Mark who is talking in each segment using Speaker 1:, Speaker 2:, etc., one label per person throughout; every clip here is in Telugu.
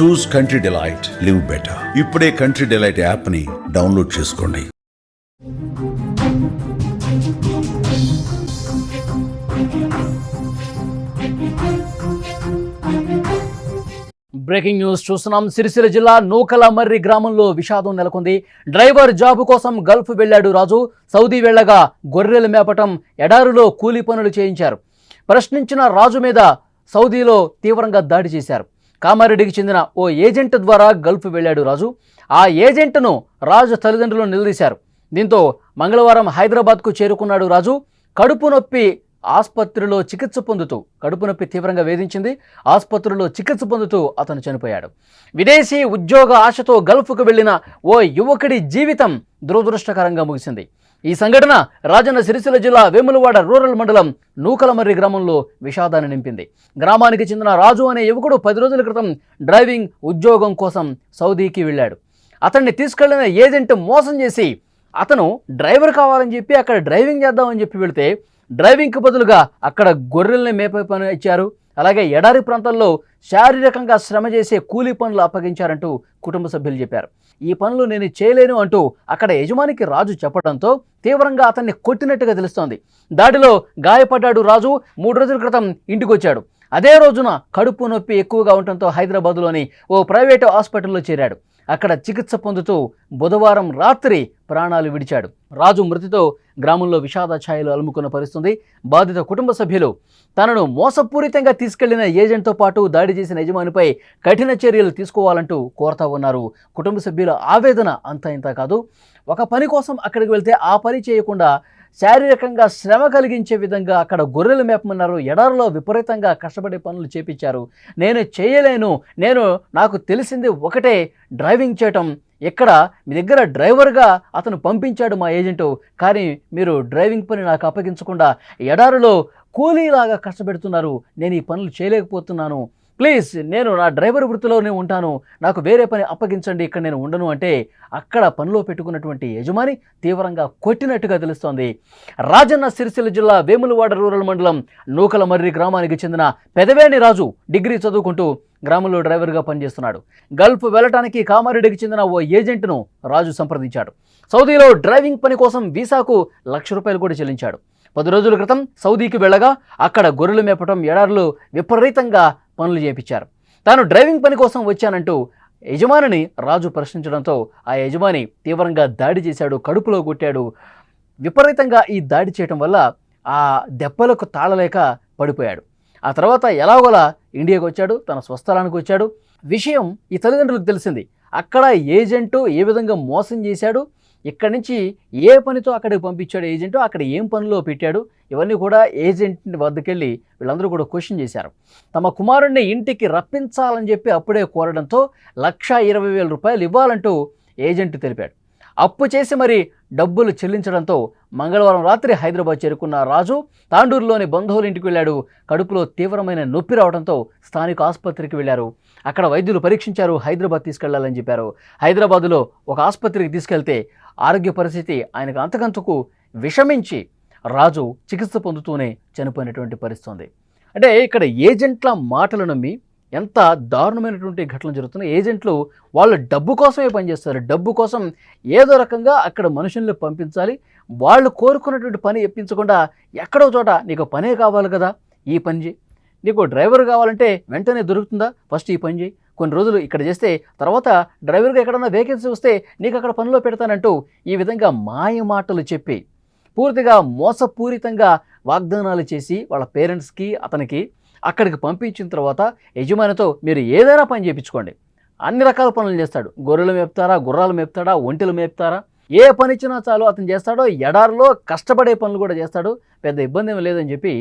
Speaker 1: చూస్ కంట్రీ డిలైట్, లివ్ బెటర్. ఇప్పుడే కంట్రీ డిలైట్ యాప్ని డౌన్లోడ్ చేసుకోండి.
Speaker 2: బ్రేకింగ్ న్యూస్ చూస్తున్నాం. సిరిసిల్ల జిల్లా నూకలమర్రి గ్రామంలో విషాదం నెలకొంది. డ్రైవర్ జాబు కోసం గల్ఫ్ వెళ్లాడు రాజు. సౌదీ వెళ్లగా గొర్రెలు మేపటం, ఎడారిలో కూలీ పనులు చేయించారు. ప్రశ్నించిన రాజు మీద సౌదీలో తీవ్రంగా దాడి చేశారు. కామారెడ్డికి చెందిన ఓ ఏజెంట్ ద్వారా గల్ఫ్ వెళ్లాడు రాజు. ఆ ఏజెంట్ను రాజు తల్లిదండ్రులు నిలదీశారు. దీంతో మంగళవారం హైదరాబాద్కు చేరుకున్నాడు రాజు. కడుపు నొప్పి ఆసుపత్రిలో చికిత్స పొందుతూ కడుపు నొప్పి తీవ్రంగా వేధించింది. ఆసుపత్రిలో చికిత్స పొందుతూ అతను చనిపోయాడు. విదేశీ ఉద్యోగ ఆశతో గల్ఫ్కు వెళ్లిన ఓ యువకుడి జీవితం దురదృష్టకరంగా ముగిసింది. ఈ సంఘటన రాజన్న సిరిసిల్ల జిల్లా వేములవాడ రూరల్ మండలం నూకలమర్రి గ్రామంలో విషాదాన్ని నింపింది. గ్రామానికి చెందిన రాజు అనే యువకుడు 10 రోజుల క్రితం డ్రైవింగ్ ఉద్యోగం కోసం సౌదీకి వెళ్ళాడు. అతన్ని తీసుకెళ్లిన ఏజెంట్ మోసం చేసి అతను డ్రైవర్ కావాలని చెప్పి అక్కడ డ్రైవింగ్ చేద్దామని చెప్పి వెళితే డ్రైవింగ్కి బదులుగా అక్కడ గొర్రెల్ని మేపే పని ఇచ్చారు. అలాగే ఎడారి ప్రాంతాల్లో శారీరకంగా శ్రమ చేసే కూలీ పనులు అప్పగించారంటూ కుటుంబ సభ్యులు చెప్పారు. ఈ పనులు నేను చేయలేను అంటూ అక్కడ యజమానికి రాజు చెప్పడంతో తీవ్రంగా అతన్ని కొట్టినట్టుగా తెలుస్తోంది. దాడిలో గాయపడ్డాడు రాజు. 3 రోజుల క్రితం ఇంటికి వచ్చాడు. అదే రోజున కడుపు నొప్పి ఎక్కువగా ఉండటంతో హైదరాబాద్లోని ఓ ప్రైవేటు హాస్పిటల్లో చేరాడు. అక్కడ చికిత్స పొందుతూ బుధవారం రాత్రి ప్రాణాలు విడిచాడు. రాజు మృతితో గ్రామంలో విషాద ఛాయలు అలుముకున్న పరిస్థితుంది. బాధిత కుటుంబ సభ్యులు తనను మోసపూరితంగా తీసుకెళ్లిన ఏజెంట్తో పాటు దాడి చేసిన యజమానిపై కఠిన చర్యలు తీసుకోవాలంటూ కోరుతా ఉన్నారు. కుటుంబ సభ్యుల ఆవేదన అంతా ఇంత కాదు. ఒక పని కోసం అక్కడికి వెళ్తే ఆ పని చేయకుండా శారీరకంగా శ్రమ కలిగించే విధంగా అక్కడ గొర్రెలు మేపమన్నారు. ఎడారిలో విపరీతంగా కష్టపడే పనులు చేపించారు. నేను చేయలేను, నాకు తెలిసింది ఒకటే డ్రైవింగ్ చేయటం. ఇక్కడ మీ దగ్గర డ్రైవర్గా అతను పంపించాడు మా ఏజెంటు, కానీ మీరు డ్రైవింగ్ పని నాకు అప్పగించకుండా ఎడారిలో కూలీలాగా కష్టపెడుతున్నారు. నేను ఈ పనులు చేయలేకపోతున్నాను. ప్లీజ్, నేను నా డ్రైవర్ వృత్తిలోనే ఉంటాను, నాకు వేరే పని అప్పగించండి, ఇక్కడ నేను ఉండను అంటే అక్కడ పనిలో పెట్టుకున్నటువంటి యజమాని తీవ్రంగా కొట్టినట్టుగా తెలుస్తోంది. రాజన్న సిరిసిల్ల జిల్లా వేములవాడ రూరల్ మండలం నూకలమర్రి గ్రామానికి చెందిన పెదవేణి రాజు డిగ్రీ చదువుకుంటూ గ్రామంలో డ్రైవర్గా పనిచేస్తున్నాడు. గల్ఫ్ వెళ్ళటానికి కామారెడ్డికి చెందిన ఓ ఏజెంట్ను రాజు సంప్రదించాడు. సౌదీలో డ్రైవింగ్ పని కోసం వీసాకు ₹1,00,000 కూడా చెల్లించాడు. 10 రోజుల క్రితం సౌదీకి వెళ్ళగా అక్కడ గొర్రెలు మేపటం, ఎడారులు విపరీతంగా పనులు చేపించారు. తాను డ్రైవింగ్ పని కోసం వచ్చానంటూ యజమానిని రాజు ప్రశ్నించడంతో ఆ యజమాని తీవ్రంగా దాడి చేశాడు. కడుపులో కొట్టాడు. విపరీతంగా ఈ దాడి చేయడం వల్ల ఆ దెబ్బలకు తాళలేక పడిపోయాడు. ఆ తర్వాత ఎలాగోలా ఇండియాకి వచ్చాడు, తన స్వస్థలానికి వచ్చాడు. విషయం ఈ తల్లిదండ్రులకు తెలిసింది. అక్కడ ఏజెంటు ఏ విధంగా మోసం చేశాడు, ఇక్కడి నుంచి ఏ పనితో అక్కడికి పంపించాడు ఏజెంటు, అక్కడ ఏం పనిలో పెట్టాడు, ఇవన్నీ కూడా ఏజెంట్ వద్దకెళ్ళి వీళ్ళందరూ కూడా క్వశ్చన్ చేశారు. తమ కుమారుణ్ణి ఇంటికి రప్పించాలని చెప్పి అప్పుడే కోరడంతో ₹1,20,000 ఇవ్వాలంటూ ఏజెంట్ తెలిపాడు. అప్పు చేసి మరి డబ్బులు చెల్లించడంతో మంగళవారం రాత్రి హైదరాబాద్ చేరుకున్న రాజు తాండూరులోని బంధువుల ఇంటికి వెళ్ళాడు. కడుపులో తీవ్రమైన నొప్పి రావడంతో స్థానిక ఆసుపత్రికి వెళ్లారు. అక్కడ వైద్యులు పరీక్షించారు. హైదరాబాద్ తీసుకెళ్లాలని చెప్పారు. హైదరాబాదులో ఒక ఆసుపత్రికి తీసుకెళ్తే ఆరోగ్య పరిస్థితి ఆయనకు అంతకంతకు విషమించి రాజు చికిత్స పొందుతూనే చనిపోయినటువంటి పరిస్థితి. అంటే ఇక్కడ ఏజెంట్ల మాటలు నమ్మి ఎంత దారుణమైనటువంటి ఘటనలు జరుగుతున్నాయి. ఏజెంట్లు వాళ్ళు డబ్బు కోసమే పనిచేస్తారు. డబ్బు కోసం ఏదో రకంగా అక్కడ మనుషుల్ని పంపించాలి. వాళ్ళు కోరుకున్నటువంటి పని ఇప్పించకుండా ఎక్కడో చోట నీకు పనే కావాలి కదా, ఈ పని చేయి, నీకు డ్రైవర్ కావాలంటే వెంటనే దొరుకుతుందా, ఫస్ట్ ఈ పని చేయి, కొన్ని రోజులు ఇక్కడ చేస్తే తర్వాత డ్రైవర్గా ఎక్కడన్నా వేకెన్సీ వస్తే నీకు అక్కడ పనిలో పెడతానంటూ ఈ విధంగా మాయ మాటలు చెప్పి పూర్తిగా మోసపూరితంగా వాగ్దానాలు చేసి వాళ్ళ పేరెంట్స్కి అతనికి అక్కడికి పంపించిన తర్వాత యజమానితో మీరు ఏదైనా పని చేయించుకోండి, అన్ని రకాల పనులు చేస్తాడు. గొర్రెలు మేపుతారా, గుర్రాలు మేపుతాడా, ఒంటెలు మేపుతారా, ఏ పని ఇచ్చినా చాలు అతను చేస్తాడో. ఎడారిలో కష్టపడే పనులు కూడా చేస్తాడు, పెద్ద ఇబ్బంది ఏమీ లేదని చెప్పి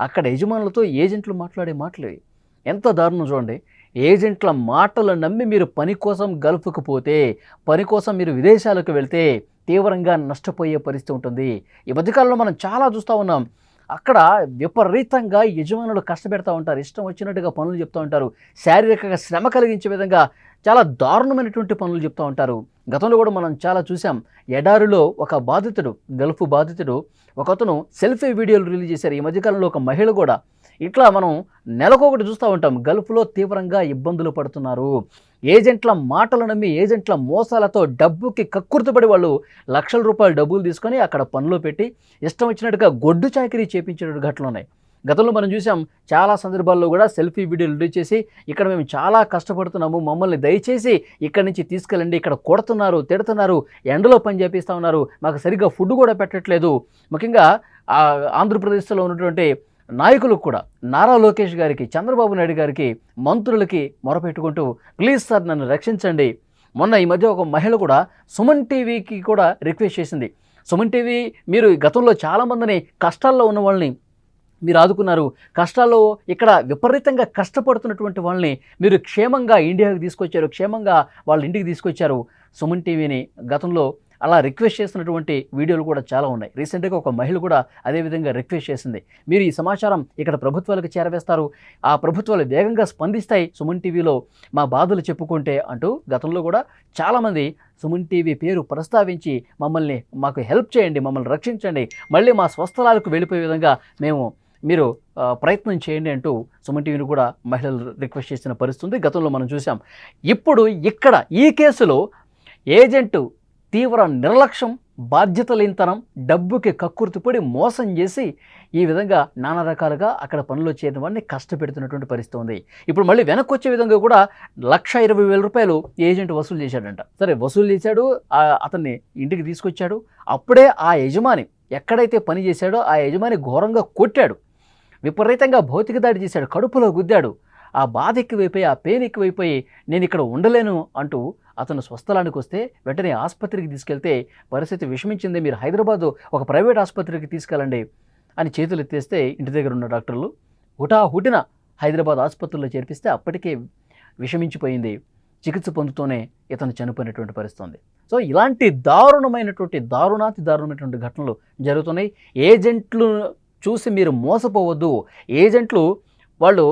Speaker 2: అక్కడ యజమానులతో ఏజెంట్లు మాట్లాడే మాటలు ఎంత దారుణం చూడండి. ఏజెంట్ల మాటలు నమ్మి మీరు పని కోసం గల్ఫ్కు పోతే, పని కోసం మీరు విదేశాలకు వెళ్తే తీవ్రంగా నష్టపోయే పరిస్థితి ఉంటుంది. ఈ మధ్యకాలంలో మనం చాలా చూస్తూ ఉన్నాం. అక్కడ విపరీతంగా యజమానులు కష్టపెడతా ఉంటారు, ఇష్టం వచ్చినట్టుగా పనులు చెప్తూ ఉంటారు, శారీరకంగా శ్రమ కలిగించే విధంగా చాలా దారుణమైనటువంటి పనులు చెప్తూ ఉంటారు. గతంలో కూడా మనం చాలా చూసాం. ఎడారిలో ఒక బాధితుడు, గల్ఫ్ బాధితుడు, ఒకతను సెల్ఫీ వీడియోలు రిలీజ్ చేశారు. ఈ మధ్యకాలంలో ఒక మహిళ కూడా ఇట్లా మనం నెలకొకటి చూస్తూ ఉంటాం. గల్ఫ్లో తీవ్రంగా ఇబ్బందులు పడుతున్నారు. ఏజెంట్ల మాటలు నమ్మి ఏజెంట్ల మోసాలతో డబ్బుకి కక్కుర్తిపడి వాళ్ళు లక్షల రూపాయలు డబ్బులు తీసుకొని అక్కడ పనిలో పెట్టి ఇష్టం వచ్చినట్టుగా గొడ్డు చాకిరీ చేపించిన ఘటనలు ఉన్నాయి. గతంలో మనం చూసాం చాలా సందర్భాల్లో కూడా సెల్ఫీ వీడియోలు రిలీజ్ చేసి ఇక్కడ మేము చాలా కష్టపడుతున్నాము, మమ్మల్ని దయచేసి ఇక్కడి నుంచి తీసుకెళ్ళండి, ఇక్కడ కొడుతున్నారు, తిడుతున్నారు, ఎండలో పని చేపిస్తూ ఉన్నారు, మాకు సరిగ్గా ఫుడ్ కూడా పెట్టట్లేదు. ముఖ్యంగా ఆంధ్రప్రదేశ్లో ఉన్నటువంటి నాయకులకు కూడా నారా లోకేష్ గారికి, చంద్రబాబు నాయుడు గారికి, మంత్రులకి మొరపెట్టుకుంటూ ప్లీజ్ సార్ నన్ను రక్షించండి. మొన్న ఈ మధ్య ఒక మహిళ కూడా సుమన్ టీవీకి కూడా రిక్వెస్ట్ చేసింది. సుమన్ టీవీ మీరు గతంలో చాలామందిని కష్టాల్లో ఉన్న వాళ్ళని మీరు ఆదుకున్నారు, కష్టాల్లో ఇక్కడ విపరీతంగా కష్టపడుతున్నటువంటి వాళ్ళని మీరు క్షేమంగా ఇండియాకి తీసుకొచ్చారు, క్షేమంగా వాళ్ళ ఇంటికి తీసుకొచ్చారు. సుమన్ టీవీని గతంలో అలా రిక్వెస్ట్ చేసినటువంటి వీడియోలు కూడా చాలా ఉన్నాయి. రీసెంట్గా ఒక మహిళ కూడా అదేవిధంగా రిక్వెస్ట్ చేసింది, మీరు ఈ సమాచారం ఇక్కడ ప్రభుత్వాలకు చేరవేస్తారు, ఆ ప్రభుత్వాలు వేగంగా స్పందిస్తాయి సుమన్ టీవీలో మా బాధలు చెప్పుకుంటే అంటూ గతంలో కూడా చాలామంది సుమన్ టీవీ పేరు ప్రస్తావించి మాకు హెల్ప్ చేయండి, మమ్మల్ని రక్షించండి, మళ్ళీ మా స్వస్థలాలకు వెళ్ళిపోయే విధంగా మీరు ప్రయత్నం చేయండి అంటూ సుమన్ టీవీని కూడా మహిళలు రిక్వెస్ట్ చేసిన పరిస్థితి గతంలో మనం చూసాం. ఇప్పుడు ఇక్కడ ఈ కేసులో ఏజెంటు తీవ్ర నిర్లక్ష్యం, బాధ్యతలేనితనం, డబ్బుకి కక్కుర్తిపడి మోసం చేసి ఈ విధంగా నానా రకాలుగా అక్కడ పనులు చేయడం వాడిని కష్టపెడుతున్నటువంటి పరిస్థితి ఉంది. ఇప్పుడు మళ్ళీ వెనక్కి వచ్చే విధంగా కూడా 1,20,000 రూపాయలు ఏజెంట్ వసూలు చేశాడంట. సరే వసూలు చేశాడు, అతన్ని ఇంటికి తీసుకొచ్చాడు. అప్పుడే ఆ యజమాని ఎక్కడైతే పని చేశాడో ఆ యజమాని ఘోరంగా కొట్టాడు, విపరీతంగా భౌతిక దాడి చేశాడు, కడుపులో గుద్దాడు. ఆ బాధ ఎక్కువైపోయి, ఆ పెయిన్ ఎక్కువైపోయి నేను ఇక్కడ ఉండలేను అంటూ అతను స్వస్థలానికి వస్తే వెంటనే ఆసుపత్రికి తీసుకెళ్తే పరిస్థితి విషమించింది. మీరు హైదరాబాదు ఒక ప్రైవేట్ ఆసుపత్రికి తీసుకెళ్ళండి అని చేతులు ఎత్తేస్తే ఇంటి దగ్గర ఉన్న డాక్టర్లు హుటాహుటిన హైదరాబాద్ ఆసుపత్రిలో చేర్పిస్తే అప్పటికే విషమించిపోయింది. చికిత్స పొందుతూనే ఇతను చనిపోయినటువంటి పరిస్థితి ఉంది. సో ఇలాంటి దారుణమైనటువంటి ఘటనలు జరుగుతున్నాయి. ఏజెంట్లు చూసి మీరు మోసపోవద్దు. ఏజెంట్లు వాళ్ళు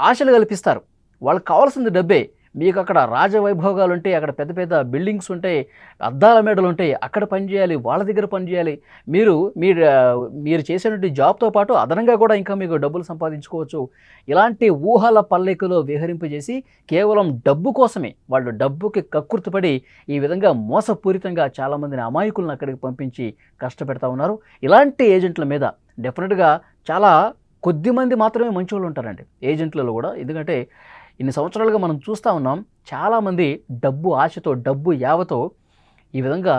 Speaker 2: ఆశలు కల్పిస్తారు, వాళ్ళకి కావాల్సింది డబ్బే. మీకు అక్కడ రాజవైభోగాలు ఉంటాయి, అక్కడ పెద్ద పెద్ద బిల్డింగ్స్ ఉంటాయి, అద్దాల మేడలు ఉంటాయి, అక్కడ పనిచేయాలి, వాళ్ళ దగ్గర పనిచేయాలి. మీరు చేసేటువంటి జాబ్తో పాటు అదనంగా కూడా ఇంకా మీకు డబ్బులు సంపాదించుకోవచ్చు. ఇలాంటి ఊహల పల్లెకులో విహరింపజేసి కేవలం డబ్బు కోసమే వాళ్ళు డబ్బుకి కక్కుర్తిపడి ఈ విధంగా మోసపూరితంగా చాలామందిని అమాయకులను అక్కడికి పంపించి కష్టపెడతా ఉన్నారు. ఇలాంటి ఏజెంట్ల మీద డెఫినెట్గా చాలా కొద్దిమంది మాత్రమే మంచోళ్ళు ఉంటారండి ఏజెంట్లలో కూడా. ఎందుకంటే ఇన్ని సంవత్సరాలుగా మనం చూస్తూ ఉన్నాం, చాలామంది డబ్బు ఆశతో, డబ్బు యావతో ఈ విధంగా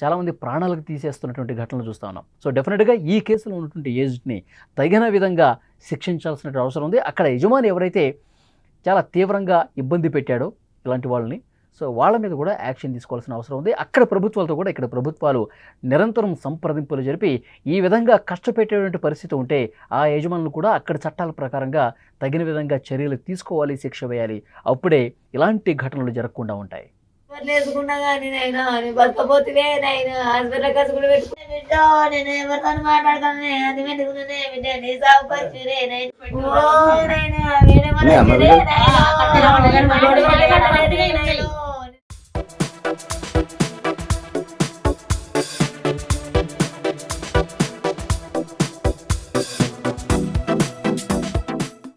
Speaker 2: చాలామంది ప్రాణాలకు తీసేస్తున్నటువంటి ఘటనలు చూస్తూ ఉన్నాం. సో డెఫినెట్గా ఈ కేసులో ఉన్నటువంటి ఏజెంట్ని తగిన విధంగా శిక్షించాల్సిన అవసరం ఉంది. అక్కడ యజమాని ఎవరైతే చాలా తీవ్రంగా ఇబ్బంది పెట్టాడో ఇలాంటి వాళ్ళని, సో వాళ్ళ మీద కూడా యాక్షన్ తీసుకోవాల్సిన అవసరం ఉంది. అక్కడ ప్రభుత్వాలతో కూడా ఇక్కడ ప్రభుత్వాలు నిరంతరం సంప్రదింపులు జరిపి ఈ విధంగా కష్టపెట్టేటువంటి పరిస్థితి ఉంటే ఆ యజమానులు కూడా అక్కడ చట్టాల ప్రకారంగా తగిన విధంగా చర్యలు తీసుకోవాలి, శిక్ష వేయాలి. అప్పుడే ఇలాంటి ఘటనలు జరగకుండా ఉంటాయి.
Speaker 3: నేర్చుకున్నా కానీ నేను బతకపోతే నేను హాస్పిటల్ ఖర్చు కూడా పెట్టుకునే బిడ్డ, నేను ఎవరితో మాట్లాడతాను, అది పెట్టుకునే బిడ్డ, నీ సాగు ఖర్చు నేను